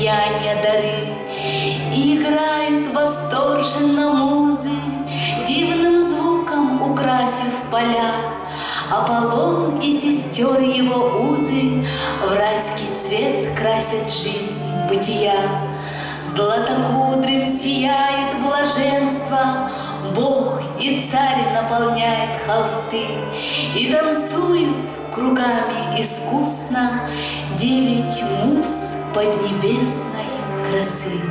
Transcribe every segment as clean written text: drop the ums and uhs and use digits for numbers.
сияния дары, и играют восторженно музы, дивным звуком украсив поля. Аполлон и сестер его узы в райский цвет красят жизнь бытия. Златокудрым сияет блаженство, Бог и царь наполняет холсты, и танцуют кругами искусно 9 муз поднебесной красы.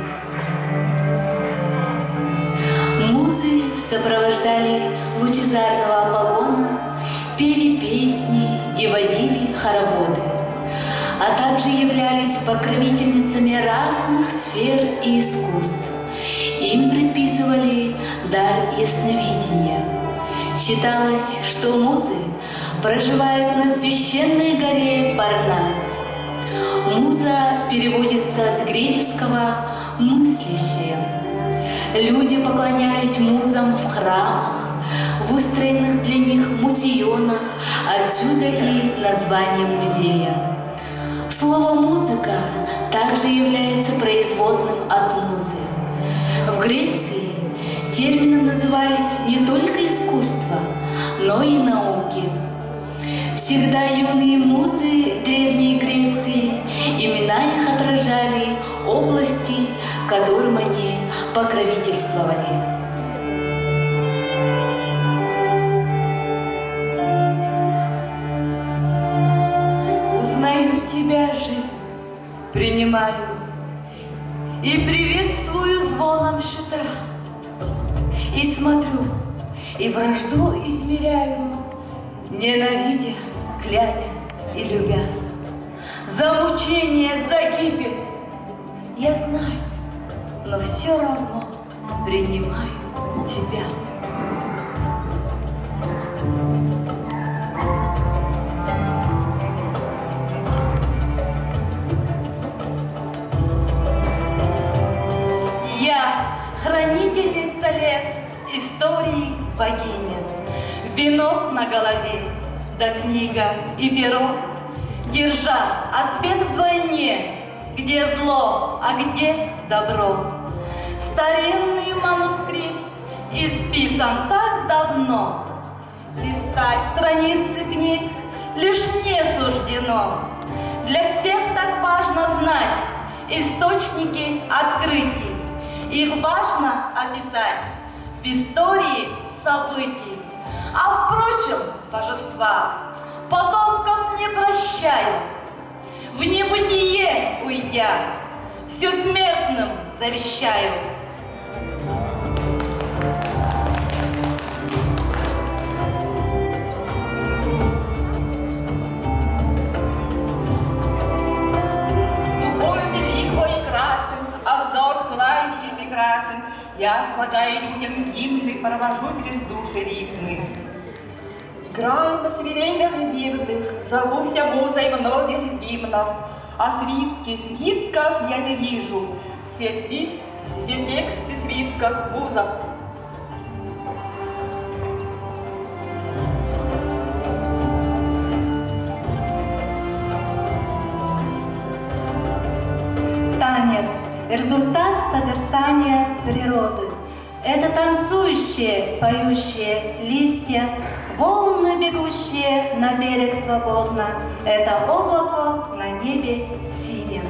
Музы сопровождали лучезарного Аполлона, пели песни и водили хороводы, а также являлись покровительницами разных сфер и искусств. Им предписывали дар ясновидения. Считалось, что музы проживают на священной горе Парнас. Муза переводится с греческого «мыслящая». Люди поклонялись музам в храмах, выстроенных для них мусионах, отсюда и название музея. Слово «музыка» также является производным от музы. В Греции термином назывались не только искусство, но и науки. Всегда юные музы Древней Греции, имена их отражали области, которым они покровительствовали. Узнаю тебя, жизнь, принимаю и приветствую звоном щита. И смотрю, и вражду измеряю, ненавидя, кляня и любя. За мучение, за гибель я знаю, но все равно принимаю тебя. Я хранительница лет, истории богиня, венок на голове, да книга и перо, держа ответ вдвойне, где зло, а где добро. Старинный манускрипт исписан так давно, листать страницы книг лишь мне суждено. Для всех так важно знать источники открытий. Их важно описать в истории событий. А впрочем, божества потомков не прощают. В небытие уйдя, все смертным завещаю. Духовен великой и красен, а взор пылающий прекрасен. Я слагаю людям гимны, провожу через души ритмы. Играю на свирелях дивных, зовуся музой многих гимнов, а свитков я не вижу, все тексты свитков вузов. Танец – результат созерцания природы. Это танцующие, поющие листья, волны, бегущие на берег свободно. Это облако на небе синем.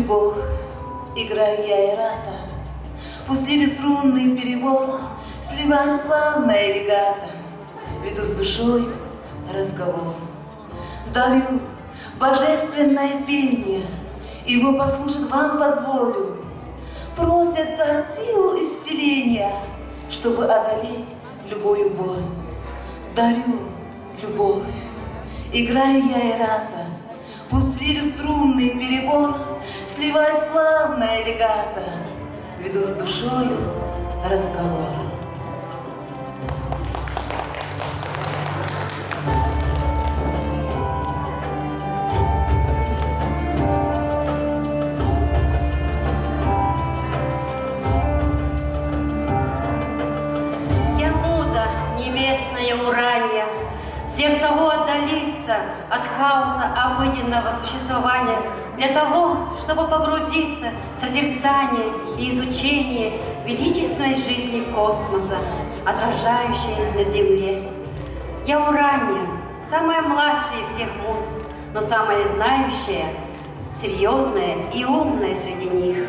любовь, играю я и рада. Пустили струнный перебор, сливаясь плавная легата, веду с душою разговор. Дарю божественное пение, его послушать вам позволю. Просят дать силу исцеления, чтобы одолеть любую боль. Дарю любовь, играю я и рада. Пустили струнный перебор, сливаясь плавная легата, веду с душою разговор. Я муза, небесная Урания, всех зову отдалиться от хаоса обыденного существования для того, чтобы погрузиться в созерцание и изучение величественной жизни космоса, отражающей на Земле. Я Урания, самая младшая из всех муз, но самая знающая, серьезная и умная среди них.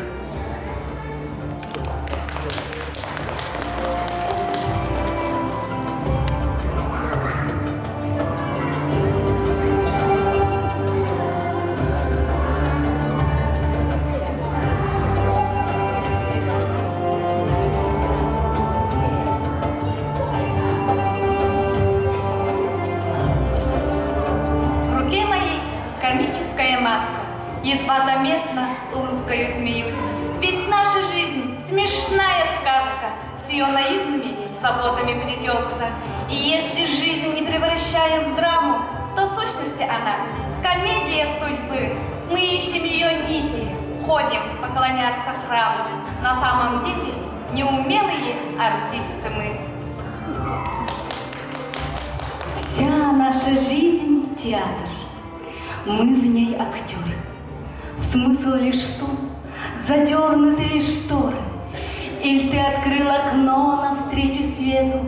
Едва заметно улыбкою смеюсь. Ведь наша жизнь смешная сказка, с ее наивными заботами плетется. И если жизнь не превращаем в драму, то в сущности она комедия судьбы. Мы ищем ее нити, ходим поклоняться храму. На самом деле неумелые артисты мы. Вся наша жизнь — театр. Мы в ней актеры. Смысл лишь в том, задернуты ли шторы, или ты открыл окно навстречу свету,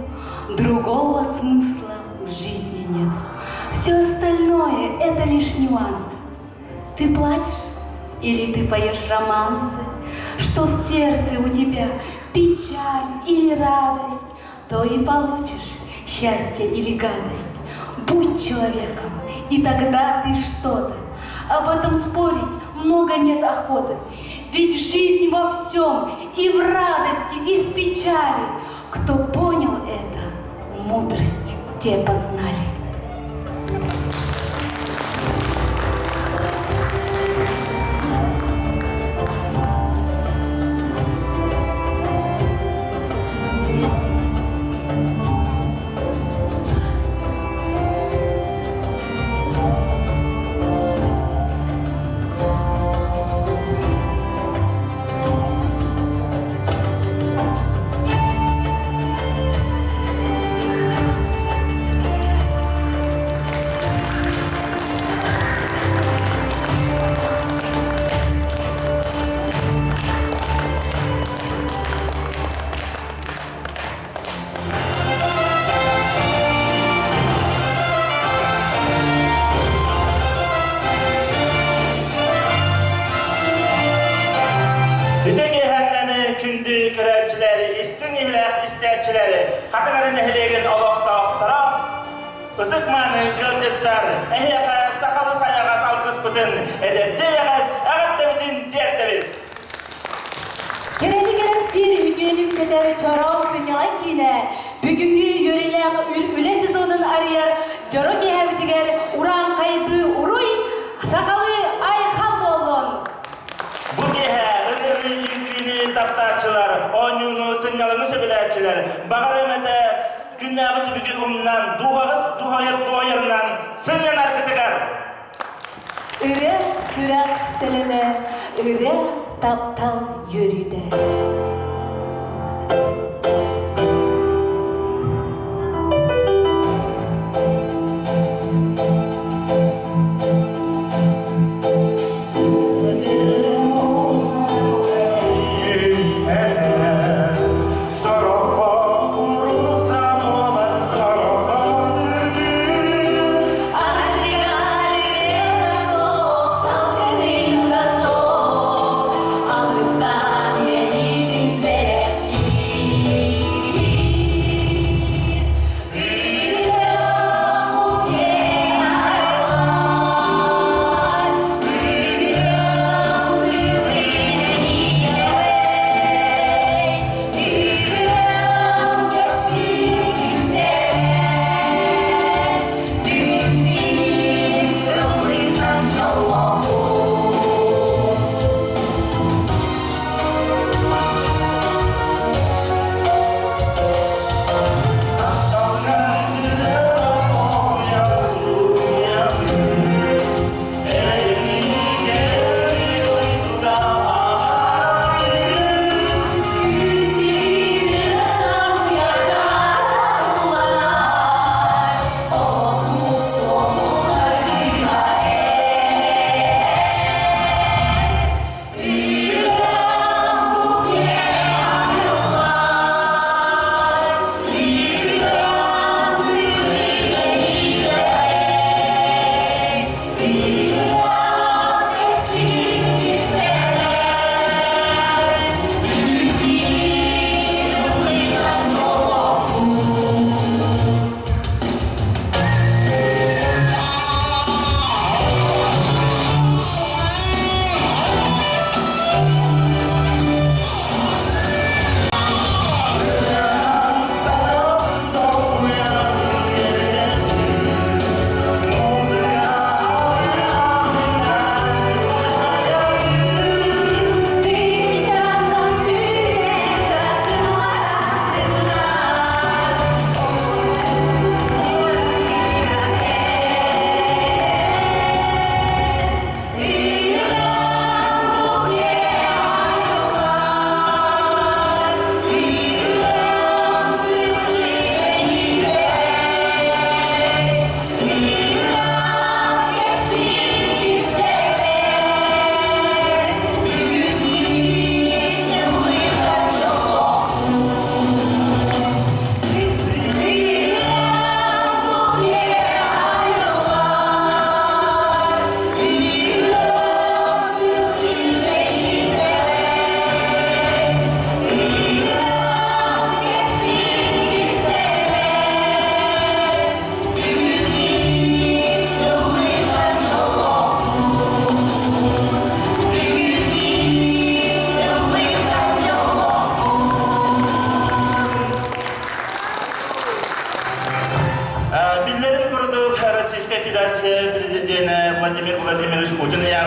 другого смысла в жизни нет. Все остальное — это лишь нюансы. Ты плачешь или ты поешь романсы, что в сердце у тебя печаль или радость, то и получишь счастье или гадость. Будь человеком, и тогда ты что-то. Об этом спорить много нет охоты. Ведь жизнь во всем, и в радости, и в печали. Кто понял это, мудрость те познали. Katagaran ehligen oloqtaqtara Idıqmanı gölcetler ehliqa saqalı sayağa salqız bıdın edepdeyeğiz ağıttebidin derdebid. Кереди керек сир үтүөнүк сетер чорон сынялан кийне бүгүнгү йөрелек үле сезонун арыяр жоро кеһебитигер уран кайды уруй сакалы ай хал боллон. Bu gehe ırırı ilkini taptaçılar, oyunu sıngalını söbülerçiler, bağırımete günnağı tübükü umdan, duhayırından sıngan arkıtıgar. Ыры сүрәк телене, ыры таптал йөрүдө. Salgınında sol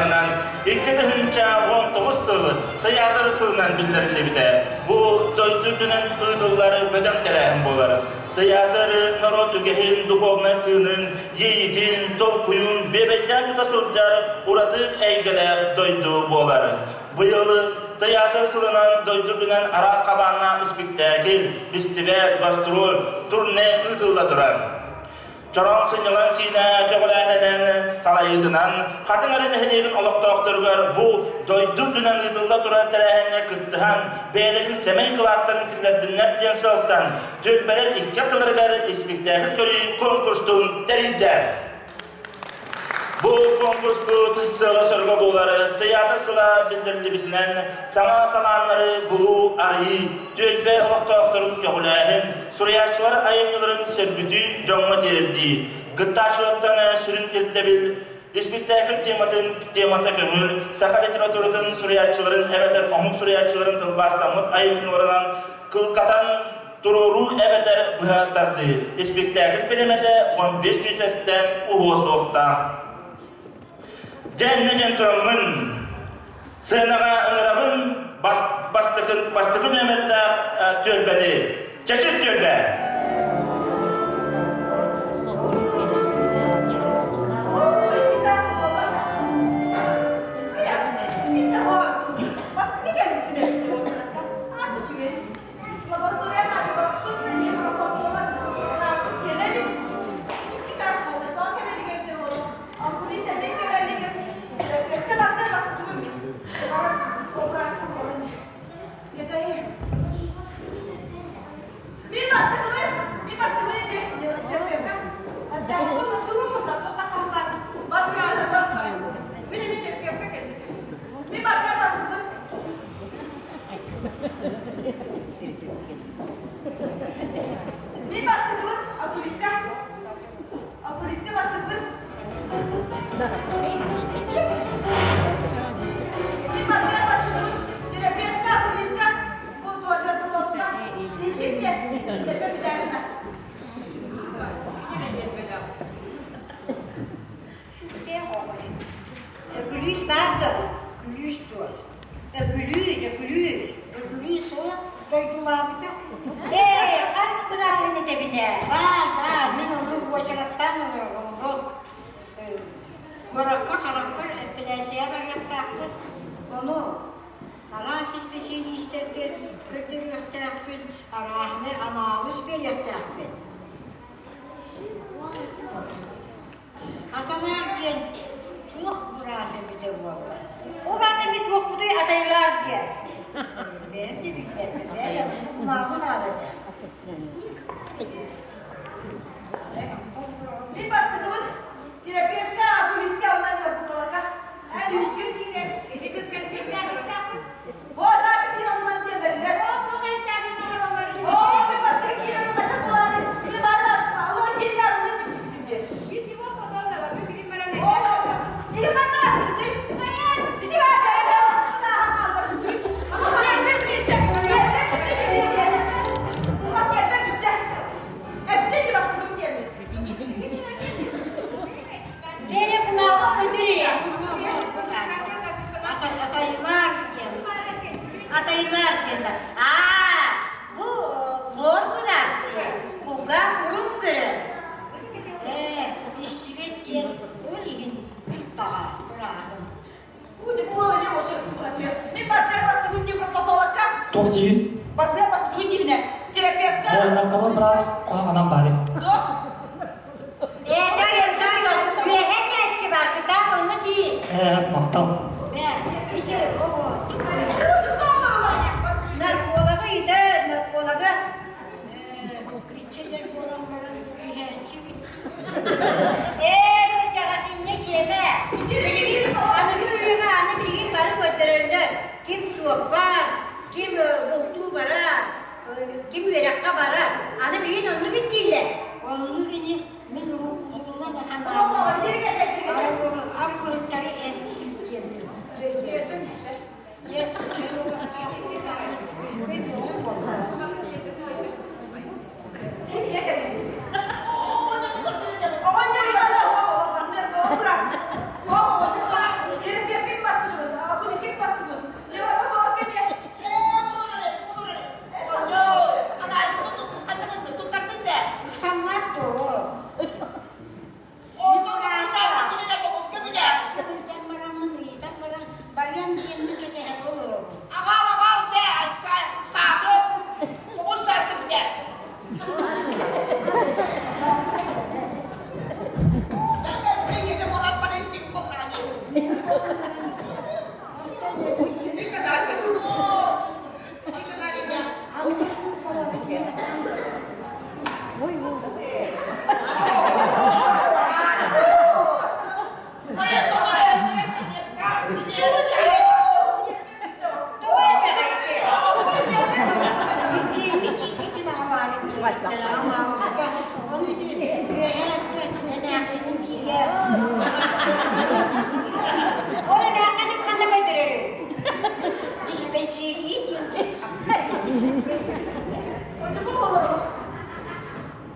ýaşanan 2019 syly teatr sylynan bildirildi bide. Bu doýdurdunan ýyldylary böden terähim bolar. Teatr narod ügehin duhovnatının yiğidin, tolkuyun, bebekten tutasılcar uradı eýgeler doydu bolar. Bu ýyly teatr sylynan doýdurdunan aras kabanna spektakl, festival, gastrol, turne ýydylla durar. Çoran sınyalan kine kögülaheden salayıdınan katın arınehlerin olaktaktırgar bu doydurdunan ıdılda durar terahenne kıttıhan beylerin semey kılatların tillerdinden gensaltan dönbeler iki yaptılargar spektakl körü konkurstun teride. Bu konkurstu tüssüğe sorgu boğuları, teatr sıla bildirildi bitinen, sana talanları bulu, arıyı, dölbe olaktaktırın kögülahın, Suriyaçılar ayımcıların sörgütü jonga terildi. Gıttaçılıktan sürün edilebil, spektakl temata kömül, Sakha literatürütün Suriyaçıların, ebeter omuk Suriyaçıların tılbastanlık ayımcılarından kılkatan dururu ebeter bıhattardı. Spektakl bilimete 15 minütetten uhu soğukta. Cennet turamın, sığınağa ınırabın, bastıkın ömürde tölbeli. Çeşit tölbe.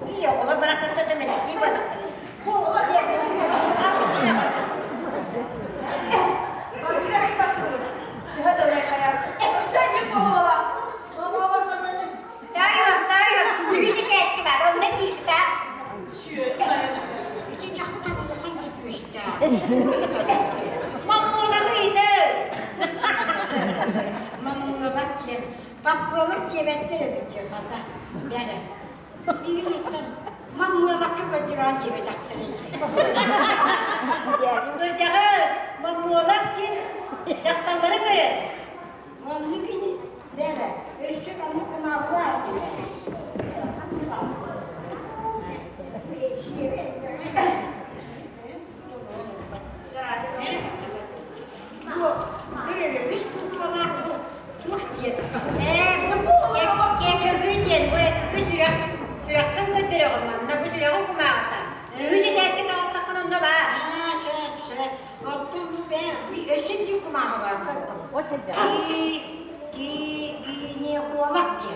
Iya, kalau merasa terdemet, gimana? Bakwalık yemekleri bir kata. Yani bir yıldan mamulak götüren gibi taktırıyor. Jadi berjalan memulak cin jaktaları göre. Onu gibi böyle üstü bana kumarlar gibi. Bu görülmüş kutular bu. Muhtiyet. Köpüğün bu sürekten götürüyor ama bu sürekten kumağata. Yüzü tezgah tavastakın onda var. Şey. Ottun bu ben bir öşüncü kumağı var kırdım. O tabi. Giyini oğlak ki.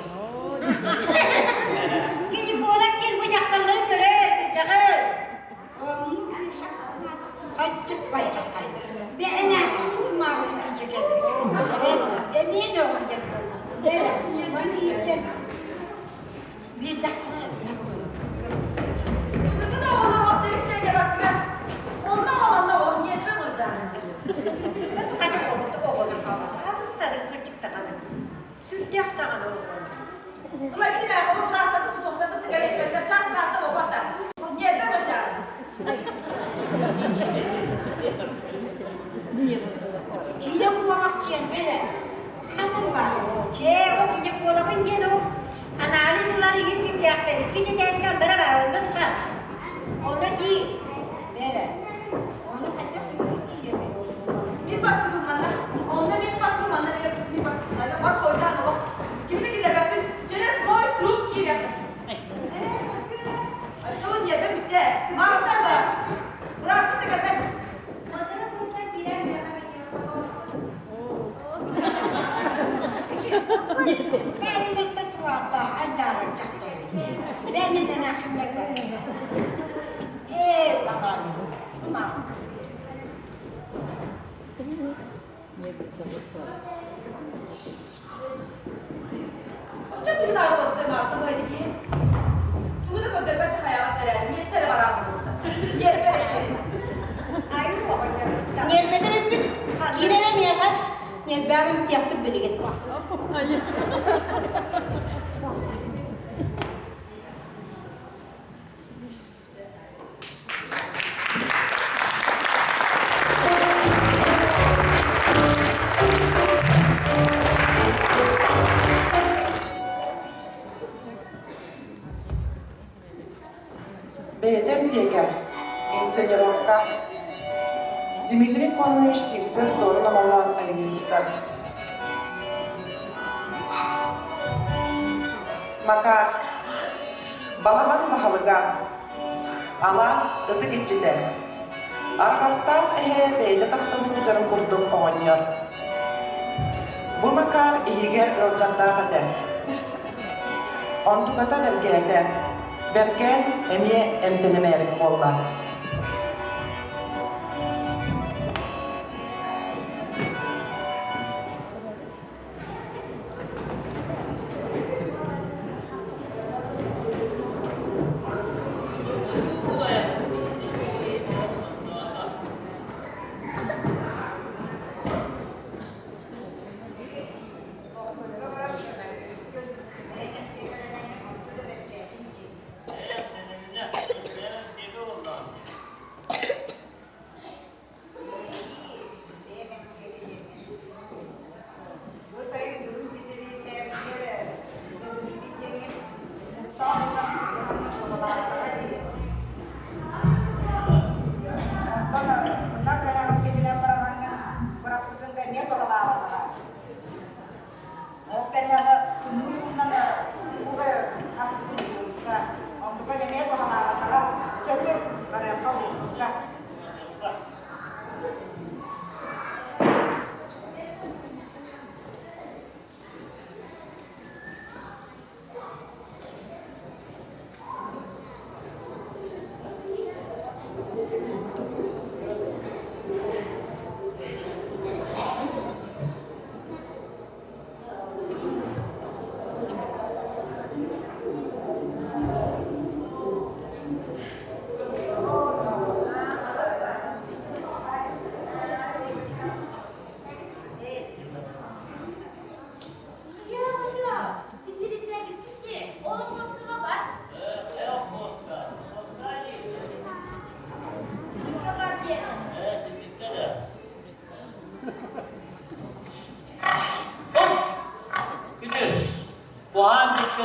Ki oğlak cin bu jaktaları göre. Cakız. Kaçtık baytak kaydı. Bir enerjinin kumağı tutunca gelmiş. Emin olacak bana. Böyle bana yiyecek. Bir dakika. Bu da o zaman deristeyine bak ben. Ondan olanla oynayacağım hocam. Hadi oğlum. Hadi kırçıkta kadın. Sürdük da kadın. Ulan gitti ben onu plastik tutukta tıkar eşmekler çarşı rahatta o batar. Nereden hocam? Hile kullanmak için böyle. Hanım var o. O gidip oğlakın cin o. Analizleri yüzüm yaptı. İkisi tezgahları var. Onda sıkar. Onda değil. Böyle. Onu kaçırtıp Bir baskı bulmanlar. Onda bir baskı bulmanlar. Bir baskı bulmanlar. Bak hoydan o. Kimde gider ben bir ceres boy durup kir yaptım. Ay kalın yer ben bitti. Mağdur var. Burası da gel ben. Masada buradan girer ya ben ben de tuvatta aydarım çaktı. Ben de nakimler var. Bakalım. Tamam. Çok düğün ağırlıkta mağdur böyle ki. Tuğunu gönder ben de hayalat verelim. Mestere var ağırlıkta. Yer bereslerim. Ayrı o. Yerbeden bir girelim kan? Yerbeden yaptı beni git. Бедем Дегер, инсценировка. Дмитрий Конович Сивцев, Сорна Малан Айвилита. Makar, Balaban Bahalıga, Alas ıtı geçide. Arkalıktan beyde taksınsız canım kurdum oynuyor. Bu makar iyiger ılcakta kate. Ontukata bergede. Berken emiye emtenemeyerik bolla.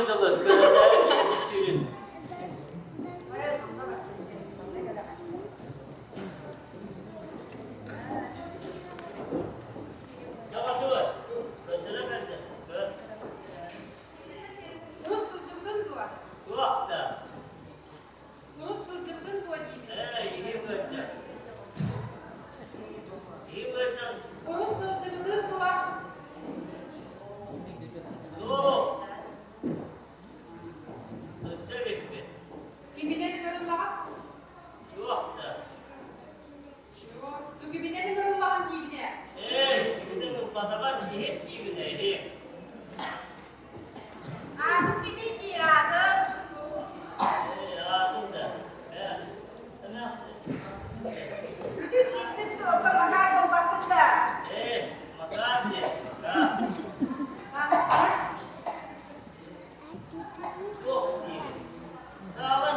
yıdılık, köyler yetiştirin. Urut sılcıbıdın dua. Urut sılcıbıdın dua diyeyim. Urut sılcıbıdın dua. Gibine de Allah'ın. Tu gibine de Allah'ın gibine. Artık gibi iradı. Bütün gittik de oturmakar bu vakıtta. Sağ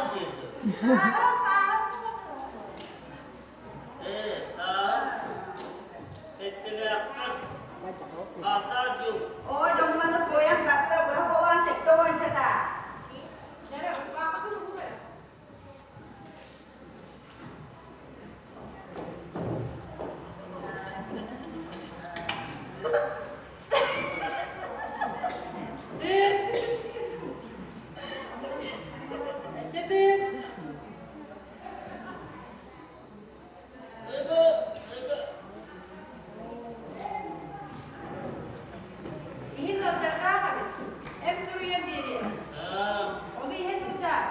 Oh, dong mana goyang kata berapa orang sektor cerita. Cara apa tu dulu ya? Sedih. İhin de cerita tabi. Hem sürüyen biri. Onu ihe sıcak.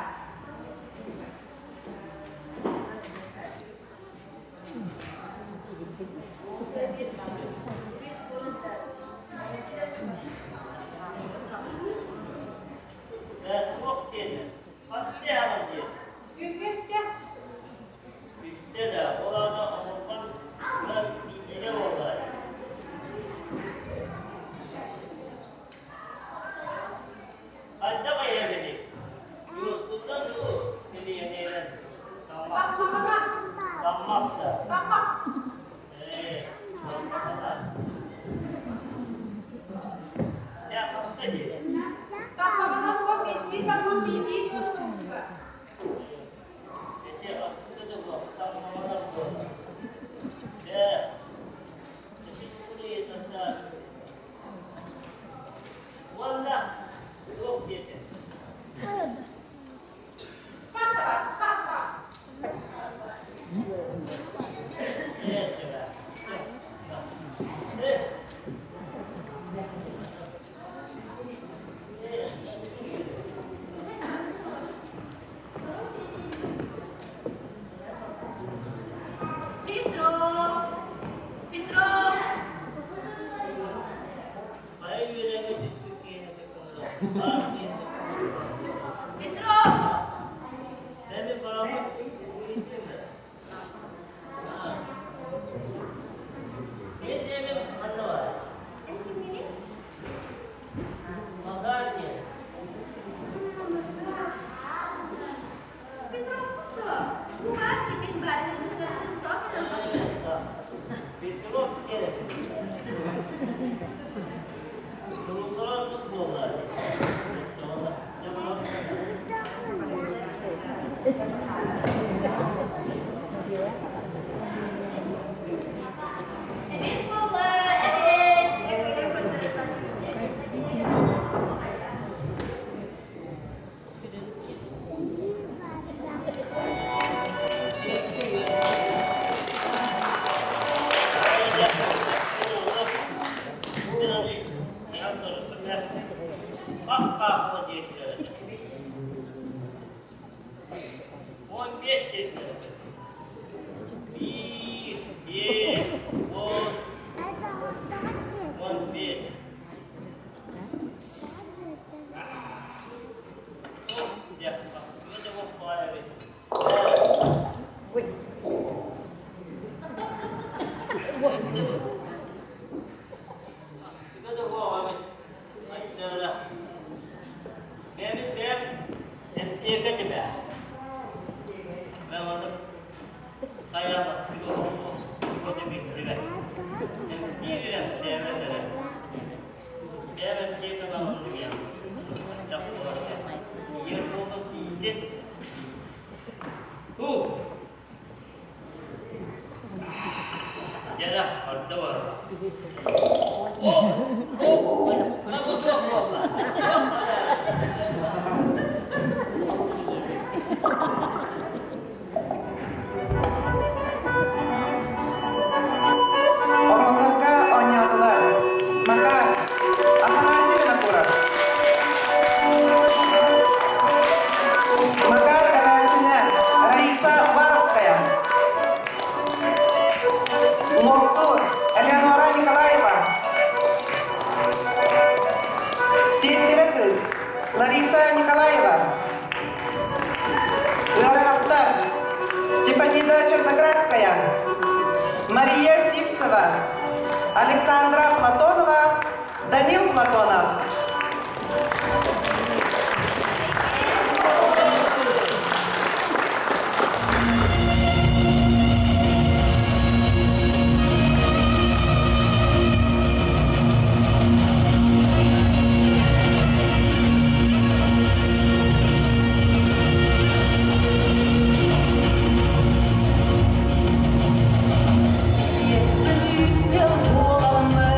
Güngüste. Tamam. Tamam dua pasti tamam bidi kostum juga. Mantap, tas. Petrov. Petrov. Petrov tuh. Buat bikin barang itu juga sentok Evet valla, evet. Jangan Orollarga oynadılar. Makar, Афанасьевна Куров. Макар Карасина, Раиса Варовская. Локтур, Элеонора Николаева. Сестра кыз, Лариса Николаева. Ларахтар, Степанида Черноградская. Мария Зивцева, Александра Платонова, Данил Платонов. Если ты пел волны,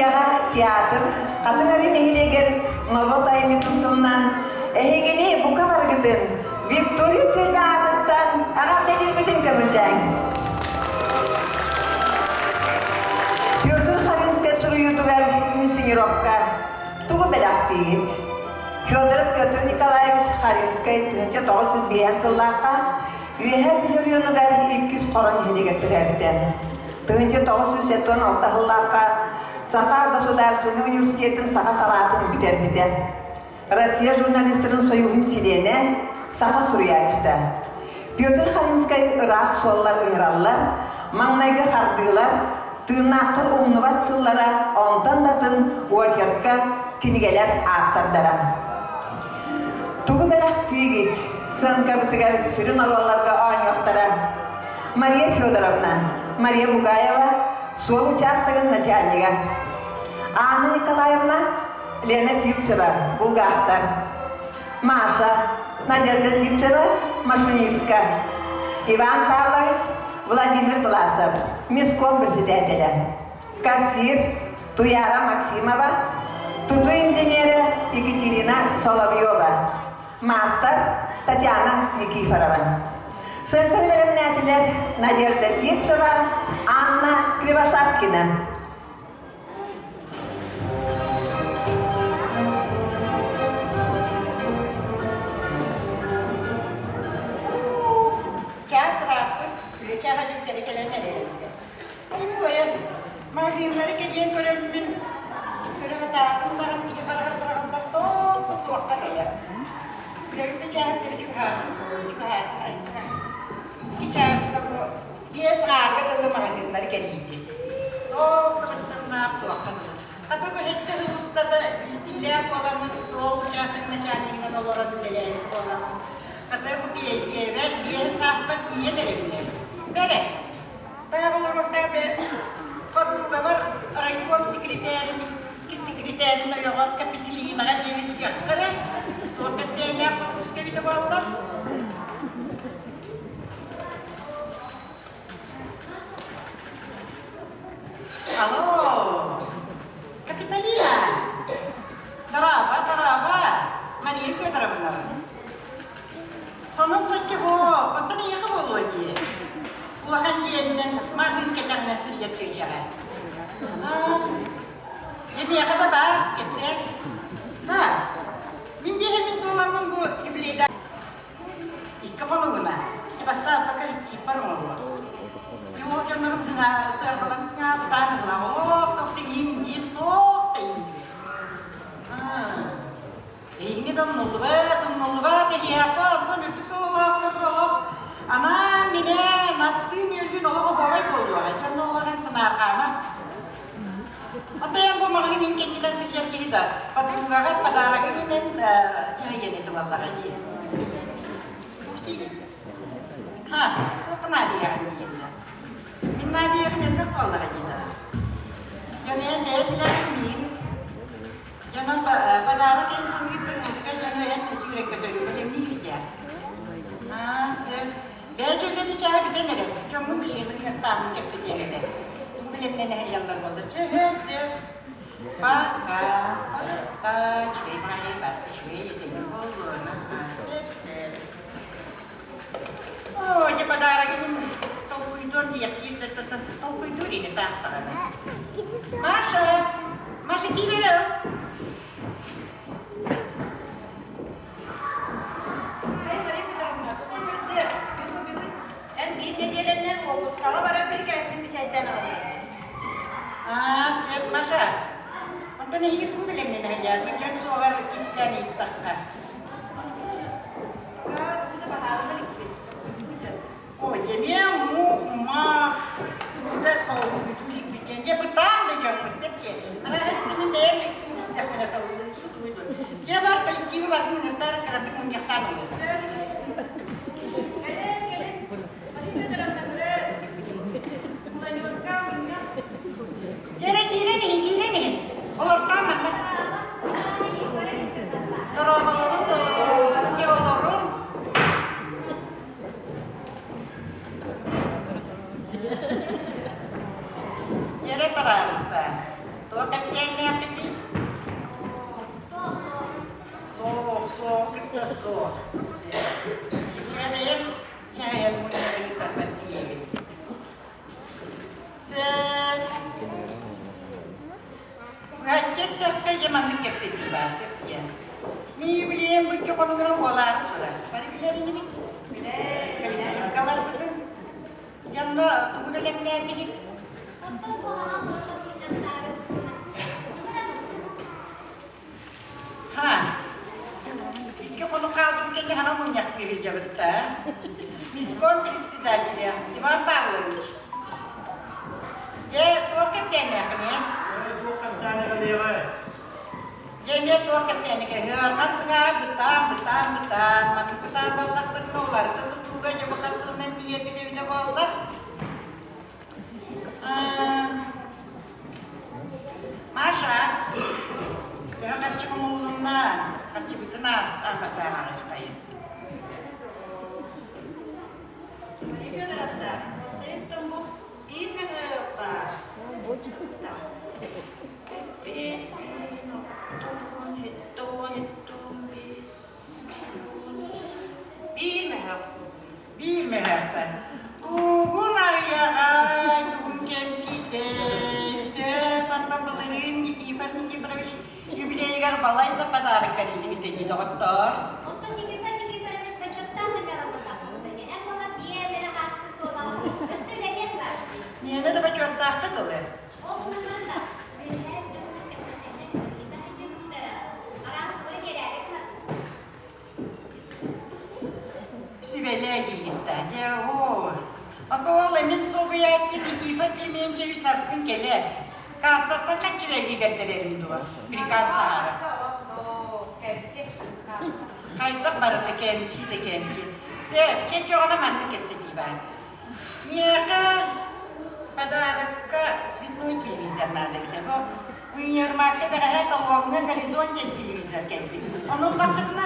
Yaha teatr, katınari nehileger Norot ayımı tusulundan, ehegeni bu kabar gidin, Victoria Tülbe adıttan, ağa delir gidin kömülden. Fyodor Halinska suruyudugar insinirokka, tuğu belak değil. Fyodor Nikolaevich Halinskay tığınca 901 yıllarka, Üyeher Biloryonugar 200 koron heli getirebden. Tığınca 916 yıllarka, Saha Gasudarственный Üniversitetin Saha Salatını biterbiden. Rusya Jurnalistlerin Soyuhun Silene, Saha Suriyatçıda. Pyotr Halinskay Irak sollar önerallar, Mangnaygı hardılar, tığınaqtır umnuvat sıllara ondan datın uaşarka kinigeler aktardaran. Tuğu belak tüygit, sığınka bitigar sürün alallarga ağın yoktara. Maria Fyodorovna, Maria Bugayeva, sol участогын начальнига. Anna Nikolaevna, Lena Sipcheva, Bulgaktar. Masha, Nadежда Sipcheva, машинистка. Иван Павлович, Владимир Власов, Миском председателя. Кассир, Туяра Максимова, Туту инженера Екатерина Соловьева. Мастер, Татьяна Никифорова. Сынкын веремнәтелер Надежда Сипцева, Анна Кривошапкина. Kağıt sırası, ülke hadisleri gelenler elinde. Aynı böyle, mağdurları geliyen görevlimin böyle hatatın da bir para doğru suakta gelir. Birlikte kağıtları çıkar. İki kağıtında bu bir esrarda da mağdurları geliydi. O kılıçlarına suakta gelir. Hatta bu hette hızlısta da istihlak olanın sol kağıtına kendiliğinden olabileceği olan. Hatta bu bir evet, bir hesapla iyiye verebilir. Böyle. Daha bunu muhtemelen bir kodluğu var. Raykom sekreterinin yoğurt kapitiliği bana yemek yaptırır. Orada seni yapmak istedim valla. Alo. Kapitaliya. Daraba. Maria Fyodorovna. Sonun saçı bu. Ondan iyi kabul oluyor. Ulan cehennem mahkum ketenler yatıyor. Yemeğe kadar var. Gitsek. Ha. Min bir hemin dolamın bu iblida. İlk falan buna. Basta bakal cipar mı? Yo canım buna sarbalarız ne tanrıla. Oh, çok iyi, çok iyi. Ha. Ini dong nulu ba, ternyata Anton untuk solo. Ana mine nasti nyuji nolo ko bawai bolu aja nolo kan senar kama. Apa yang gua makin ingin kita selihat kita, pati banget pada lagi ini cahaya itu wallah aja. Ha, kena dia ini. Kena dia ini wallah aja. Jadi dia bilang ini. Jangan pada yang sendiri kan jangan yang sudah kerja boleh ni saja. Belajar jadi cara kita ni. Cuma dia mengetah macam saja ni. Boleh ni yang lalu lalu je. Maka cuy mana cuy itu boleh oh je pada hari ini tahu itu dia kita tahu itu dia tak tahu. Masha kiri le. Siap Masha. Untuk ni hidup tu boleh ni dah ya. Jangan suara kisah ni tak. Oh, jadi mu sudah tahu bikin je petang dah jam siap je. Ana hari ni memang ini setiap pada tahu itu. Jangan kalau jiwa aku mengerti kerana mengerti. Kira-kira ni. Orang tamat lah. Dorong. Jadi terasa. Tuh kan zor. Geçemeyim, yayın bunları yıkarmak. Sen... Gerçek dakika yamanlık yaptı bahset ya. Niye bileyim bu ki konumuna olar sonra. Bari bilerini mi? Bile. Kalar bütün. Yanına tuğu belem ne edilip. Ha. İki konu kaldım kendi hanımın yakmıyor cevapta. Miskon председателя Иван Павлович. Я только ценник, не? Я только ценник. Kan sengaja betah, mati betah balak bernolar. Tentu juga je bakal nanti ya video balak. Masha, saya kerja kemulunan, kerja bitenas, apa sana kayak. Bir mehter. Tuğun ayağı, tuğun kemçide. Pantabelerin gitu, ibaratnya berapa jubilei balai itu pada hari kali ini jadi dokter. Untuk dikibar berjuta negara berkata-katanya. Malah dia adalah kasih tulang. Kesulitan berarti. Ini ada berjuta betul ya? Oh, benar. Benar. Kita aja benar. Orang boleh jadi ada. Si belli gitti. Ya o. Ako olemin sobiyati dikibar filmin cevi sarsın keler. Kasattan kaç liraya gönderelim diyor. Bir kasara. Hayda barada kemçi de kemçi. Sev, keçi ona manlık etse ben. Niye ki? Padarıkka svinnoy televizyonlarda bir de bu. Bu yarmarka da her kalvonga garizon televizyon geldi. Onun vakitine.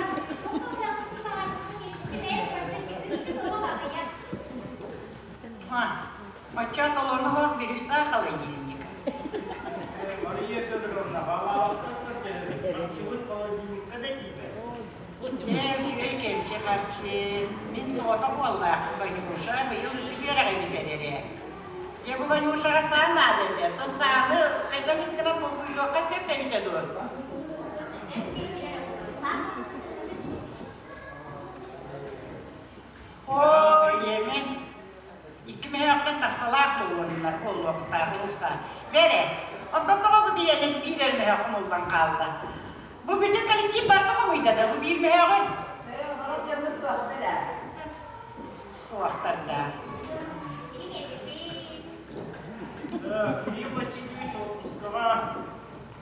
Ha, maça kalonu bak bir üstüne kalıyor. Kemçi karşı, min soğuta vallahi banyuşa, bayıl yere giderler. Ya bu banyuşa sana dedi. Son sana kayda bir kere bulmuş yok, hep de gidiyor. Oh, yemin. İki mehakta taksalak bulunlar, kollukta olursa. Vere, ondan sonra bir yerin bir el mehakın oldan kaldı. Bu bir de kalıcı bardak mıydı da bu bir mehakın? Soğuklarda. Кирилл Васильевич отпускова,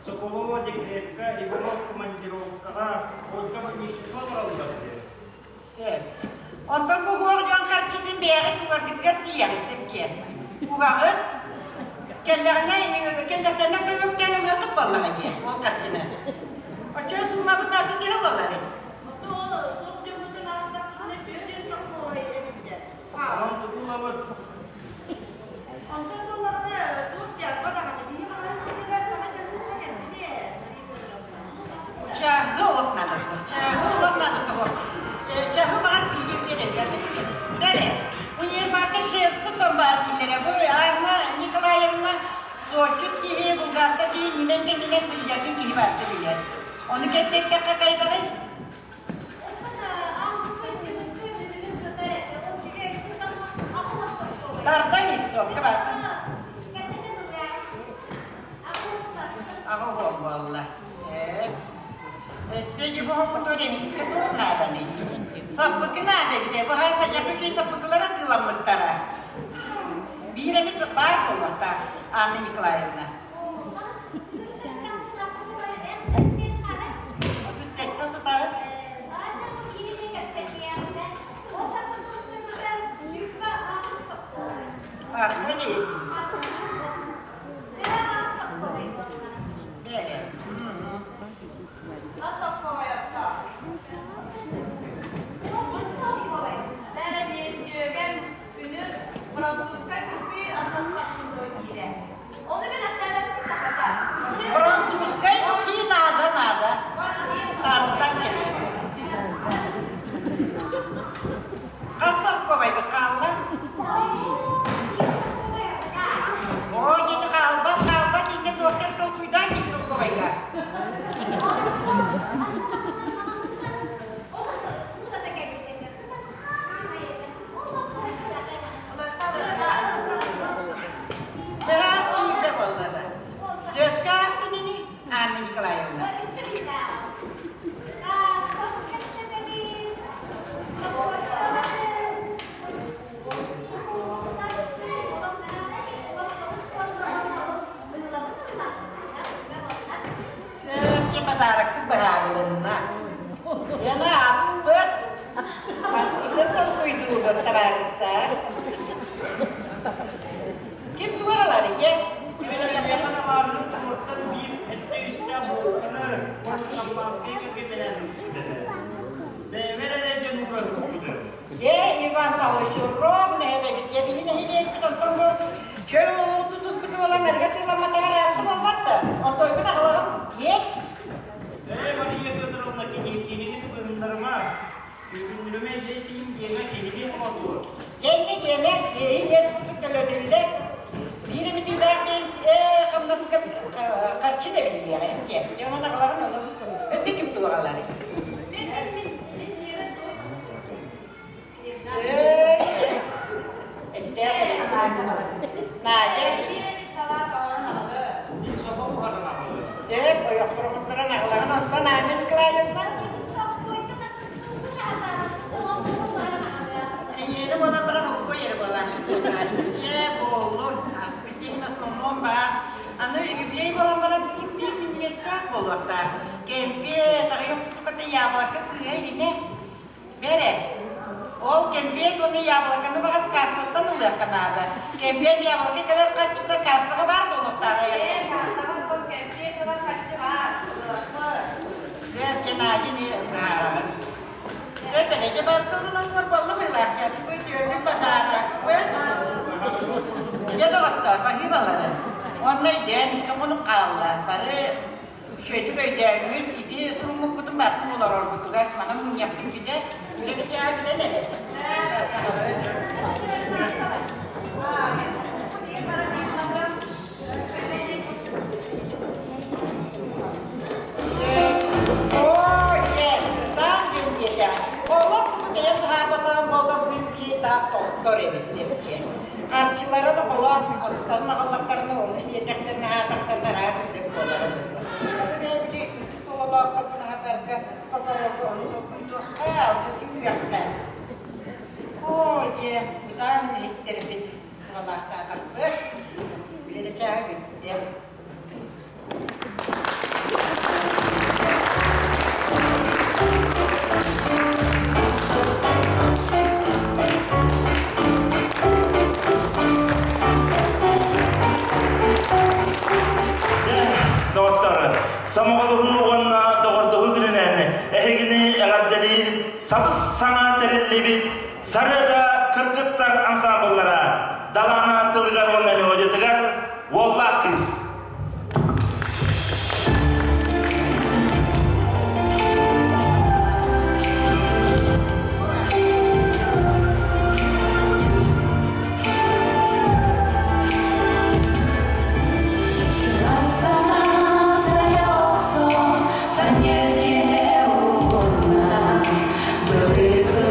Соколова декретка, Иванов командировкага, Ольга Ванишева алды. Sen. Ondan bu horjon karşıdın bir yere tuvargıtgar diyeri sepken. Bu vakit kellerine dövüp kendini atıp vallaha diye, o karşına. Açıyorsun mı bu kadın diye vallaha. Tamam tutulamadı. Çahı olmadı. Çahı bazı bilgim gelir. Nere? Bu 26 şehirsi son partilere. Bu Anna Nikolayevna Soçut ki Bulgar'da değil, yine kendine sıyırdın ki vardı bile. Onu kesek dakika kaydağı. Dardan istiyor, kıvar. Ako valla. Stage bu hukukları miska nada ne? Sapık nada bir de bu hayata yapıcı sapıklara kılamırtara. Bir yere mi var olmakta Anna Nikolayevna? 37 tutarız. Farklı değil. Böyle. Fransızca kızı arkasından gidiyor. Onu ben hatta Anna Nikolaevna. Sen padarak baharlarına. Yana aspet. Aspet'ten kal koyduğu tabarista. Kim dualar ki? Yapana varlık ortadan bir ette üstte boğulkanı ortadan baskıya götüren vererece numarası okudu. Ivan Pavlovich ровно бегит. Я видела хилек, потом чего тут скутывала наргатила матара, автомобата. Он только на голову. Есть? Мария Федоровна кинегini bölümlerime ürünlüme yeşilin yemek yenili oldu. Kendi yemek, yes kutukta ödüller. Biri bir daha bir kamdan karşı da biliyor hepsi. Yanına ne kadar ne olur? Öse kim tuğaları? Sebab koyak perempuan nak nonton ada di klien nanti. Ini mana pernah aku ya bola. Dia bolon, aspiti nas nomba. Anu ini bola mana timpi ini sak bola ta. Kempe tarik suka tiap lagi sih ini. Bere. Ol kempe koni yablaka nu bagas kasatan ulah kanada. Kempe yablaka kadar kaçta kasaba var bola ta. Kasaba kon kempe kadar kaçta var. Saya kena ini sekarang. Saya pada jabar turun nomor bola melakar. Kau jual bazar. Dia dah waktu pagi malam. Online dia ni kamu nak kalah. Pada şöyle jadi itu semua kutu bat mula orang kutu kan mana menyiapkan kita udah kecil kita deh. Oh yes, tanggung dia. Kalau dia sahabatan bola kita doktor ini Karşılara da olan aslanla Allah'larına olmuş, yedeklerine, ataklarına rahat seviyorlar. Ne bileyim, sola kapına hatarka, fotoğrafı onu dokuydu. Orada kim yaptı? Oye, güzel müzikleri bitti. Allah'ta ataklı. Bile de çay bitti. Doktor, samoğluğunu ona doğurduğu gününe ehegini agaddelil sabız sana terilli bir sarıda kırgıtlar ansambullara dalana tılgar ona melodiyatigar Wallah kız. Queria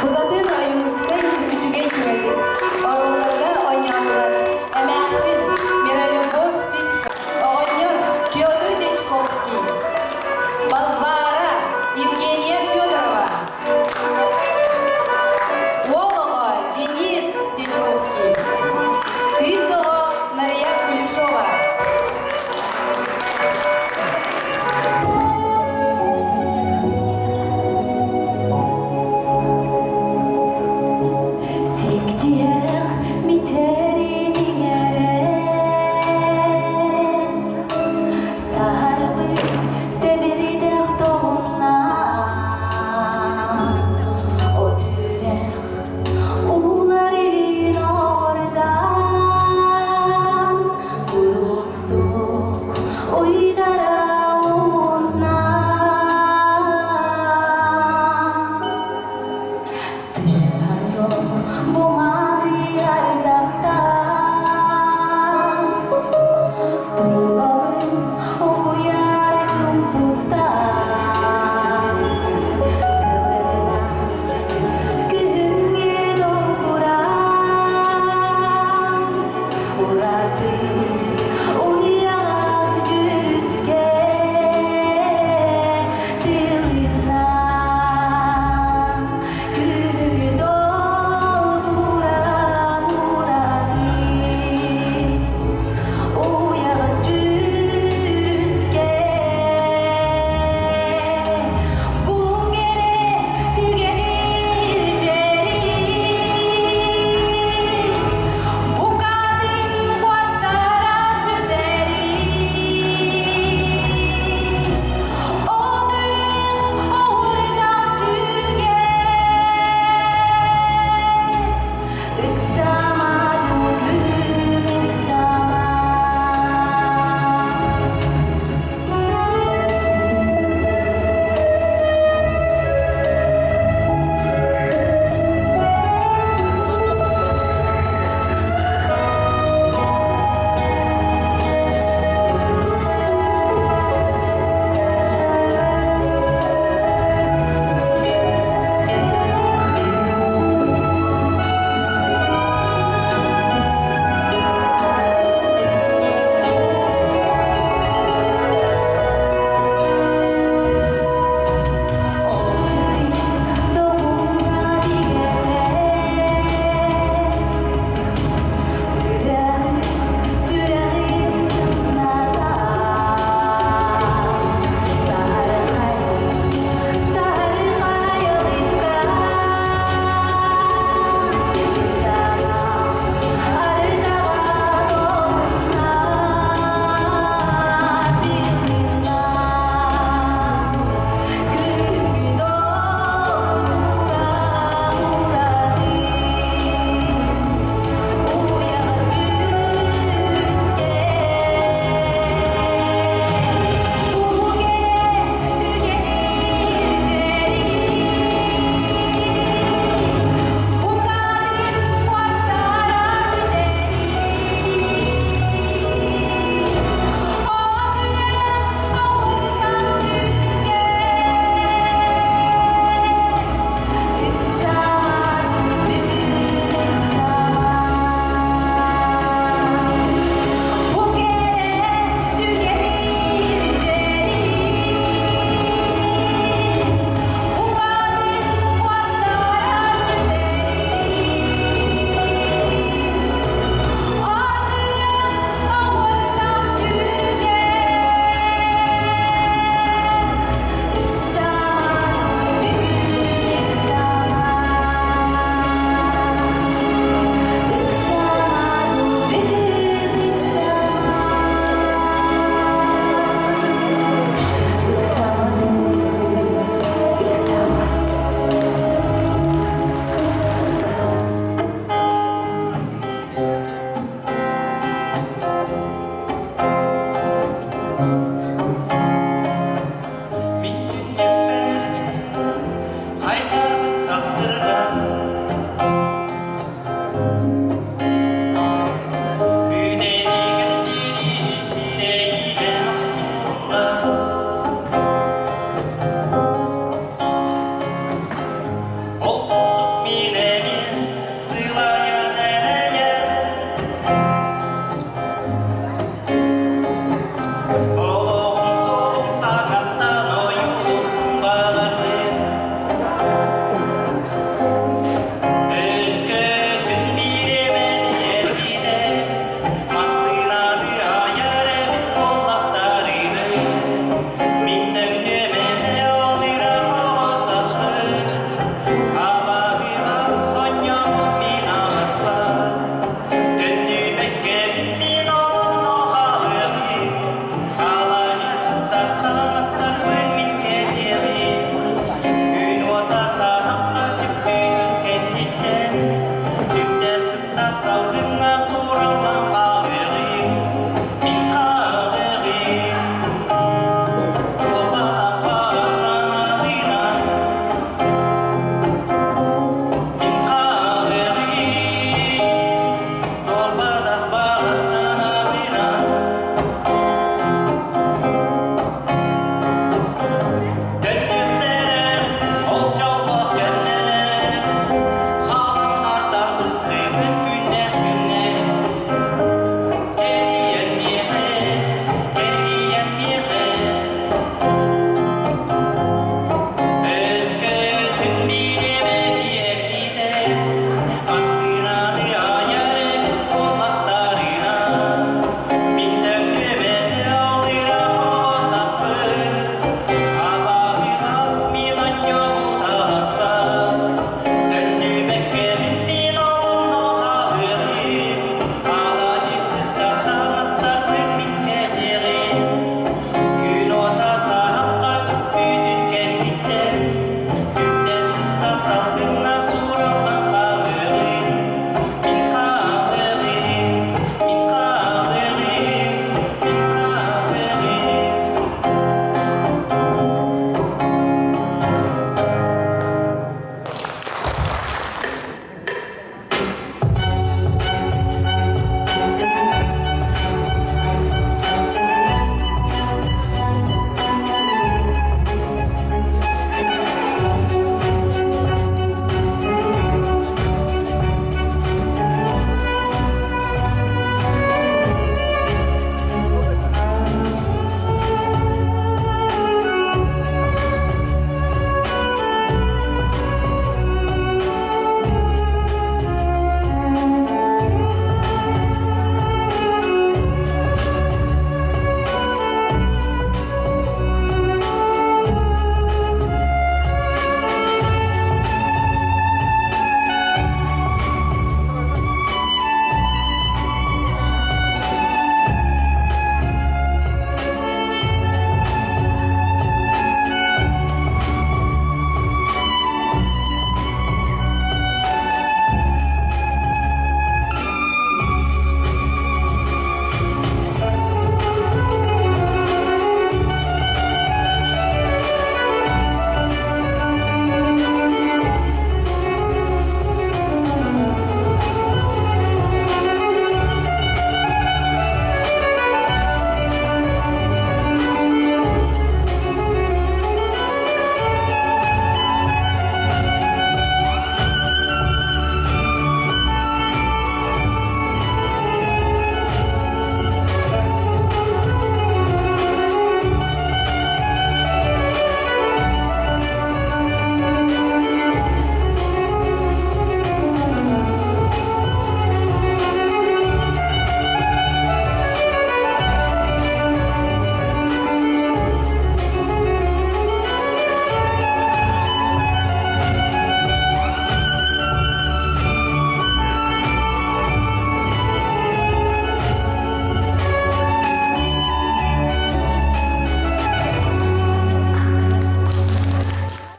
Богатырь Аюнская Ты газон, бумага.